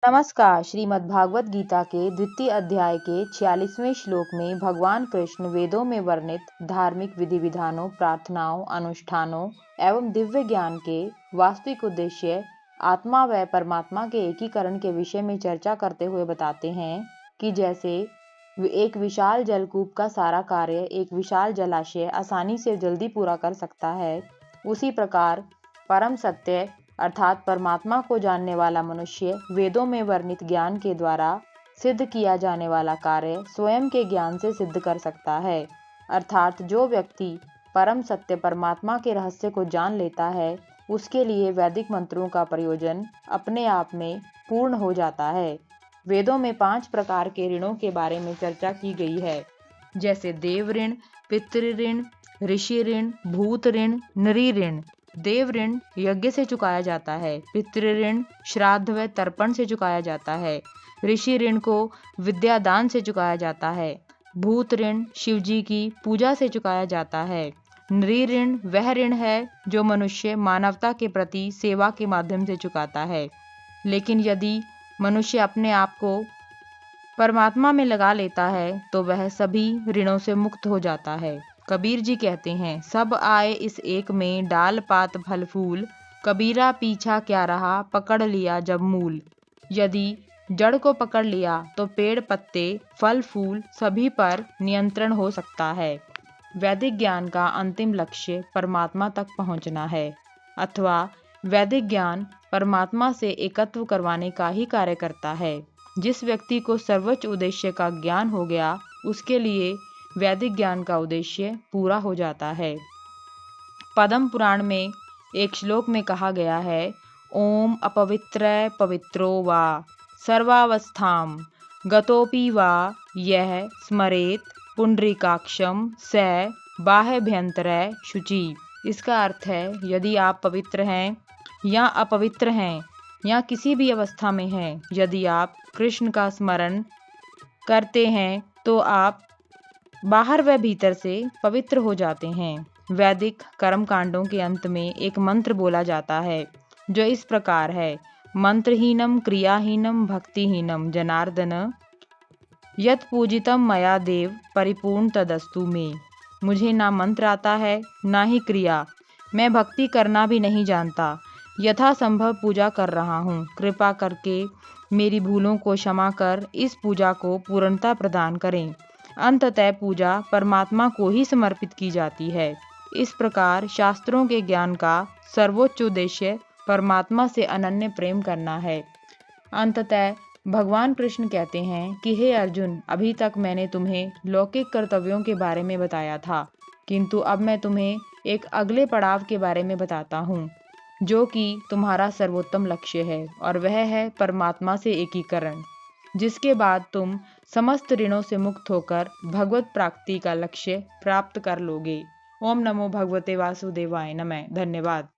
नमस्कार। श्रीमद्भागवत गीता के द्वितीय अध्याय के 46वें श्लोक में भगवान कृष्ण वेदों में वर्णित धार्मिक विधि विधानों, प्रार्थनाओं, अनुष्ठानों एवं दिव्य ज्ञान के वास्तविक उद्देश्य आत्मा व परमात्मा के एकीकरण के विषय में चर्चा करते हुए बताते हैं कि जैसे एक विशाल जलकूप का सारा कार्य एक विशाल जलाशय आसानी से जल्दी पूरा कर सकता है, उसी प्रकार परम सत्य अर्थात परमात्मा को जानने वाला मनुष्य वेदों में वर्णित ज्ञान के द्वारा सिद्ध किया जाने वाला कार्य स्वयं के ज्ञान से सिद्ध कर सकता है। अर्थात जो व्यक्ति परम सत्य परमात्मा के रहस्य को जान लेता है, उसके लिए वैदिक मंत्रों का प्रयोजन अपने आप में पूर्ण हो जाता है। वेदों में 5 प्रकार के ऋणों के बारे में चर्चा की गई है, जैसे देव ऋण, पितृ ऋण, ऋषि ऋण, भूत ऋण, नरी ऋण। देव ऋण यज्ञ से चुकाया जाता है, पितृ ऋण श्राद्ध व तर्पण से चुकाया जाता है, ऋषि ऋण को विद्यादान से चुकाया जाता है, भूत ऋण शिवजी की पूजा से चुकाया जाता है, नरी ऋण वह ऋण है जो मनुष्य मानवता के प्रति सेवा के माध्यम से चुकाता है। लेकिन यदि मनुष्य अपने आप को परमात्मा में लगा लेता है तो वह सभी ऋणों से मुक्त हो जाता है। कबीर जी कहते हैं, सब आए इस एक में, डाल पात फल फूल, कबीरा पीछा क्या रहा, पकड़ लिया जब मूल। यदि जड़ को पकड़ लिया तो पेड़ पत्ते फल फूल सभी पर नियंत्रण हो सकता है। वैदिक ज्ञान का अंतिम लक्ष्य परमात्मा तक पहुंचना है, अथवा वैदिक ज्ञान परमात्मा से एकत्व करवाने का ही कार्य करता है। जिस व्यक्ति को सर्वोच्च उद्देश्य का ज्ञान हो गया, उसके लिए वैदिक ज्ञान का उद्देश्य पूरा हो जाता है। पद्म पुराण में एक श्लोक में कहा गया है, ओम अपवित्र पवित्रो वा सर्वावस्थाम गतोपि वा यह स्मरेत पुंडरीकाक्षम स बाह्यभ्यंतर शुचि। इसका अर्थ है, यदि आप पवित्र हैं या अपवित्र हैं या किसी भी अवस्था में हैं, यदि आप कृष्ण का स्मरण करते हैं तो आप बाहर व भीतर से पवित्र हो जाते हैं। वैदिक कर्म कांडों के अंत में एक मंत्र बोला जाता है जो इस प्रकार है, मंत्रहीनम क्रियाहीनम भक्तिहीनम जनार्दन यत पूजितम मया देव परिपूर्ण तदस्तु में। मुझे ना मंत्र आता है ना ही क्रिया, मैं भक्ति करना भी नहीं जानता, यथासंभव पूजा कर रहा हूँ। कृपा करके मेरी भूलों को क्षमा कर इस पूजा को पूर्णता प्रदान करें। अंततः पूजा परमात्मा को ही समर्पित की जाती है। इस प्रकार शास्त्रों के ज्ञान का सर्वोच्च उद्देश्य परमात्मा से अनन्य प्रेम करना है। अंततः भगवान कृष्ण कहते हैं कि हे अर्जुन, अभी तक मैंने तुम्हें लौकिक कर्तव्यों के बारे में बताया था, किंतु अब मैं तुम्हें एक अगले पड़ाव के बारे में बताता हूँ, जो कि तुम्हारा सर्वोत्तम लक्ष्य है, और वह है परमात्मा से एकीकरण, जिसके बाद तुम समस्त ऋणों से मुक्त होकर भगवत प्राप्ति का लक्ष्य प्राप्त कर लोगे। ओम नमो भगवते वासुदेवाय नमः। धन्यवाद।